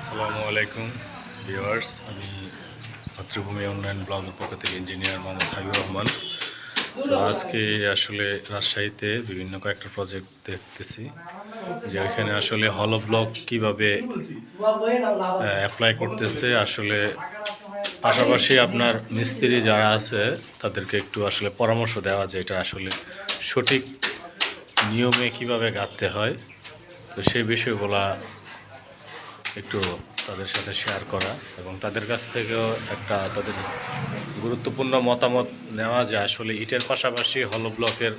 আসসালামু আলাইকুম ভিউয়ার্স, আমি মাতৃভূমি অনলাইন ব্লগের পক্ষ থেকে ইঞ্জিনিয়ার মোহাম্মদ হাবিবুর রহমান। তো আজকে আসলে রাজশাহীতে বিভিন্ন কয়েকটা প্রজেক্ট দেখতেছি যে ওইখানে আসলে হলো ব্লক কীভাবে অ্যাপ্লাই করতেছে। আসলে পাশাপাশি আপনার মিস্ত্রি যারা আছে তাদেরকে একটু আসলে পরামর্শ দেওয়া যায় এটা আসলে সঠিক নিয়মে কিভাবে গাঁথতে হয়। তো সেই বিষয়গুলো একটু তাদের সাথে শেয়ার করা এবং তাদের কাছ থেকেও একটা তাদের গুরুত্বপূর্ণ মতামত নেওয়া যায় আসলে ইটের পাশাপাশি হলো ব্লকের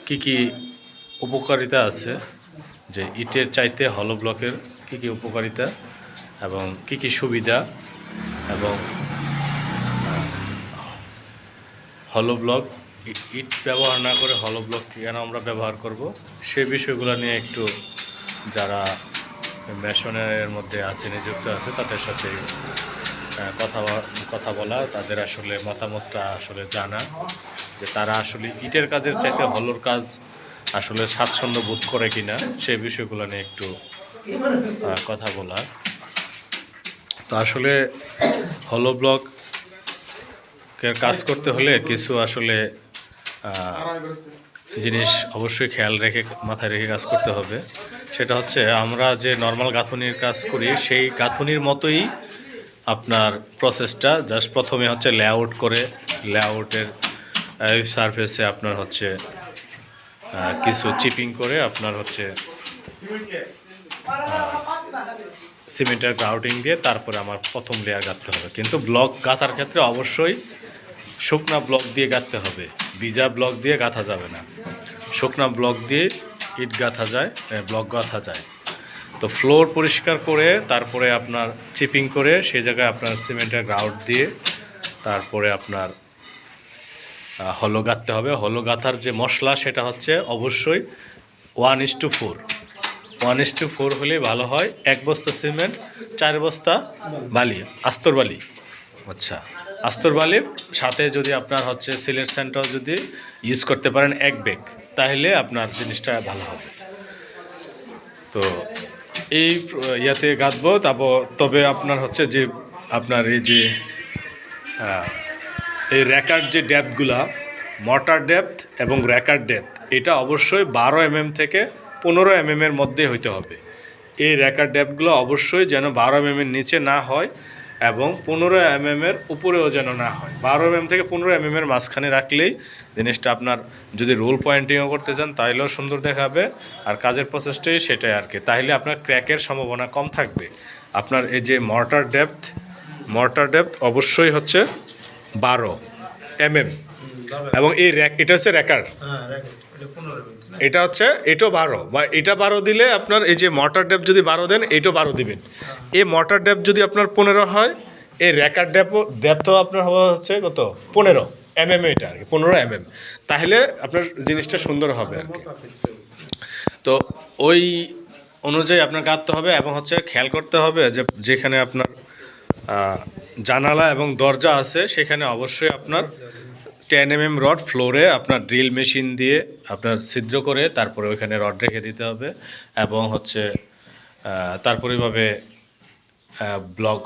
কি কি উপকারিতা আছে, যে ইটের চাইতে হলো ব্লকের কি কি উপকারিতা এবং কি কি সুবিধা, এবং হলো ব্লক ইট ব্যবহার না করে হলো ব্লক কেন আমরা ব্যবহার করব, সেই বিষয়গুলো নিয়ে একটু যারা মেশনের মধ্যে আছে নিযুক্ত আছে তাদের সাথে কথা বলা, তাদের আসলে মতামতটা আসলে জানা যে তারা আসলে ইটের কাজের চাইতে হলোর কাজ আসলে স্বাচ্ছন্দ্য বোধ করে কিনা, সেই বিষয়গুলো নিয়ে একটু কথা বলা। তো আসলে হলো ব্লকের কাজ করতে হলে কিছু আসলে জিনিস অবশ্যই খেয়াল রেখে মাথায় রেখে কাজ করতে হবে। সেটা হচ্ছে আমরা যে নর্মাল গাঁথুনির কাজ করি সেই গাঁথুনির মতোই আপনার প্রসেসটা। জাস্ট প্রথমে হচ্ছে লেআউট করে লেআউটের সারফেসে আপনার হচ্ছে কিছু চিপিং করে আপনার হচ্ছে সিমেন্টের গ্রাউটিং দিয়ে তারপরে আমার প্রথম লেয়ার গাঁথতে হবে। কিন্তু ব্লক গাঁথার ক্ষেত্রে অবশ্যই শুকনা ব্লক দিয়ে গাঁথতে হবে, ভিজা ব্লক দিয়ে গাঁথা যাবে না। শুকনা ব্লক দিয়ে ইট গাঁথা যায়, ব্লক গাঁথা যায়। তো ফ্লোর পরিষ্কার করে তারপরে আপনার চিপিং করে সেই জায়গায় আপনার সিমেন্টের গ্রাউট দিয়ে তারপরে আপনার হলো গাঁথতে হবে। হলো গাঁথার যে মশলা সেটা হচ্ছে অবশ্যই 1:4। 1:4 হলেই ভালো হয়। 1 বস্তা সিমেন্ট 4 বস্তা বালি, আস্তর বালি। আচ্ছা, আস্তর বালির সাথে যদি আপনার হচ্ছে সিলেট স্যান্ডটাও যদি ইউজ করতে পারেন 1 ব্যাগ, তাহলে আপনার জিনিসটা ভালো হবে। তো এই ইয়াতে গাঁথবো তবে আপনার হচ্ছে যে আপনার এই যে এই র্যাকার যে ডেপথগুলা, মর্টার ডেপথ এবং র্যাকার ডেপথ, এটা অবশ্যই 12 mm থেকে 15 mm এর মধ্যে হইতে হবে। এই র্যাকার ডেপথগুলো অবশ্যই যেন 12 mm এর নিচে না হয় এবং 15 mm এর উপরেও যেন না হয়। 12 mm থেকে 15 mm এর মাঝখানে রাখলেই জিনিসটা আপনার যদি রোল পয়েন্টিংও করতে চান তাহলেও সুন্দর দেখাবে, আর কাজের প্রসেসটাই সেটাই আর কি। তাহলে আপনার ক্র্যাকের সম্ভাবনা কম থাকবে। আপনার এই যে মর্টার ডেপথ অবশ্যই হচ্ছে 12 mm এবং এই এটা হচ্ছে র্যাকার, এটা হচ্ছে এটাও 12 বা এটা 12 দিলে আপনার এই যে মর্টার ডেপথ যদি 12 দেন এটাও 12 দিবেন। এই মর্টার ডেপথ যদি আপনার 15 হয়, এই র্যাকার ডেপথও আপনার হওয়া হচ্ছে কত 15 mm, এটা আর কি 15 mm, তাহলে আপনার জিনিসটা সুন্দর হবে আর কি। তো ওই অনুযায়ী আপনার গাঁথতে হবে এবং হচ্ছে খেয়াল করতে হবে যে যেখানে আপনার জানালা এবং দরজা আছে সেখানে অবশ্যই আপনার 10 mm রড ফ্লোরে আপনার ড্রিল মেশিন দিয়ে আপনার ছিদ্র করে তারপরে ওইখানে রড রেখে দিতে হবে এবং হচ্ছে তারপরে এইভাবে ব্লক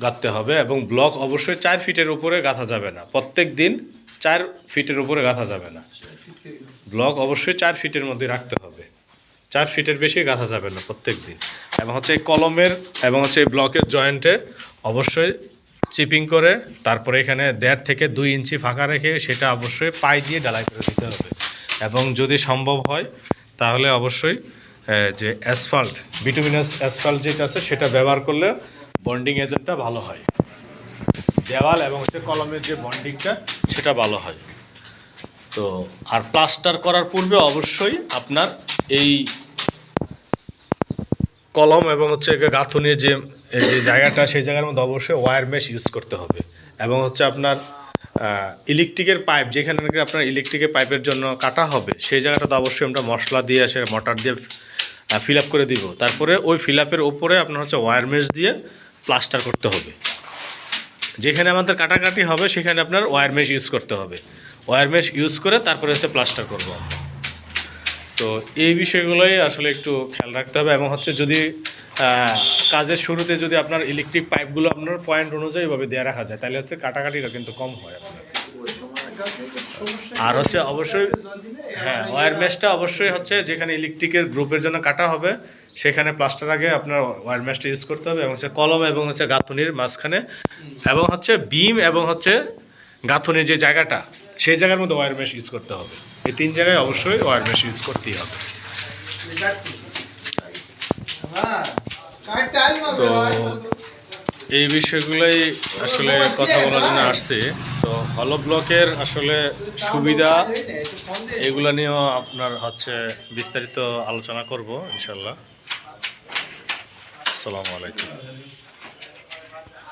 গাঁথতে হবে। এবং ব্লক অবশ্যই 4 ফিটের উপরে গাঁথা যাবে না, প্রত্যেক দিন 4 ফিটের উপরে গাঁথা যাবে না। ব্লক অবশ্যই 4 ফিটের মধ্যে রাখতে হবে, 4 ফিটের বেশি গাঁথা যাবে না প্রত্যেক দিন। এবং হচ্ছে এই কলমের এবং হচ্ছে এই ব্লকের জয়েন্টে অবশ্যই চিপিং করে তারপরে এখানে 1.5 থেকে 2 ইঞ্চি ফাঁকা রেখে সেটা অবশ্যই পাই দিয়ে ঢালাই করে দিতে হবে। এবং যদি সম্ভব হয় তাহলে অবশ্যই যে অ্যাসফাল্ট, বিটুমিনাস অ্যাসফাল্ট যেটা আছে সেটা ব্যবহার করলে বন্ডিং এজেন্টটা ভালো হয়, দেওয়াল এবং হচ্ছে কলমের যে বন্ডিংটা সেটা ভালো হয়। তো আর প্লাস্টার করার পূর্বে অবশ্যই আপনার এই কলম এবং হচ্ছে গাঁথুনির যে জায়গাটা সেই জায়গার মধ্যে অবশ্যই ওয়্যার মেশ ইউজ করতে হবে। এবং হচ্ছে আপনার ইলেকট্রিকের পাইপ যেখানে নাকি আপনার ইলেকট্রিকের পাইপের জন্য কাটা হবে সেই জায়গাটাতে অবশ্যই আমরা মশলা দিয়ে আসে মোটর দিয়ে ফিল আপ করে দিব। তারপরে ওই ফিল আপের ওপরে আপনার হচ্ছে ওয়্যার মেশ দিয়ে প্লাস্টার করতে হবে। যেখানে আমাদের কাটাকাটি হবে সেখানে আপনার ওয়্যার মেশ ইউজ করতে হবে। ওয়্যার মেশ ইউজ করে তারপরে হচ্ছে প্লাস্টার করবো আমরা। তো এই বিষয়গুলোই আসলে একটু খেয়াল রাখতে হবে। এবং হচ্ছে যদি কাজের শুরুতে যদি আপনার ইলেকট্রিক পাইপগুলো আপনার পয়েন্ট অনুযায়ী এভাবে দেওয়া রাখা যায়, তাহলে হচ্ছে কাটাকাটিটা কিন্তু কম হয় আপনার। আর হচ্ছে অবশ্যই হ্যাঁ, ওয়্যার মেশটা অবশ্যই হচ্ছে যেখানে ইলেকট্রিকের গ্রুপের জন্য কাটা হবে সেখানে প্লাস্টার আগে আপনার ওয়্যার মেশটা ইউজ করতে হবে, এবং হচ্ছে কলম এবং হচ্ছে গাঁথুনির মাঝখানে, এবং হচ্ছে বিম এবং হচ্ছে গাঁথুনির যে জায়গাটা সেই জায়গার মধ্যে ওয়্যার মেশ ইউজ করতে হবে। এই 3 জায়গায় অবশ্যই ওয়্যার মেশ ইউজ করতেই হবে। তো এই বিষয়গুলোই আসলে কথা বলার জন্য আসছি। তো হলো ব্লকের আসলে সুবিধা এগুলো নিয়েও আপনার হচ্ছে বিস্তারিত আলোচনা করব ইনশাল্লাহ। আসসালামু আলাইকুম।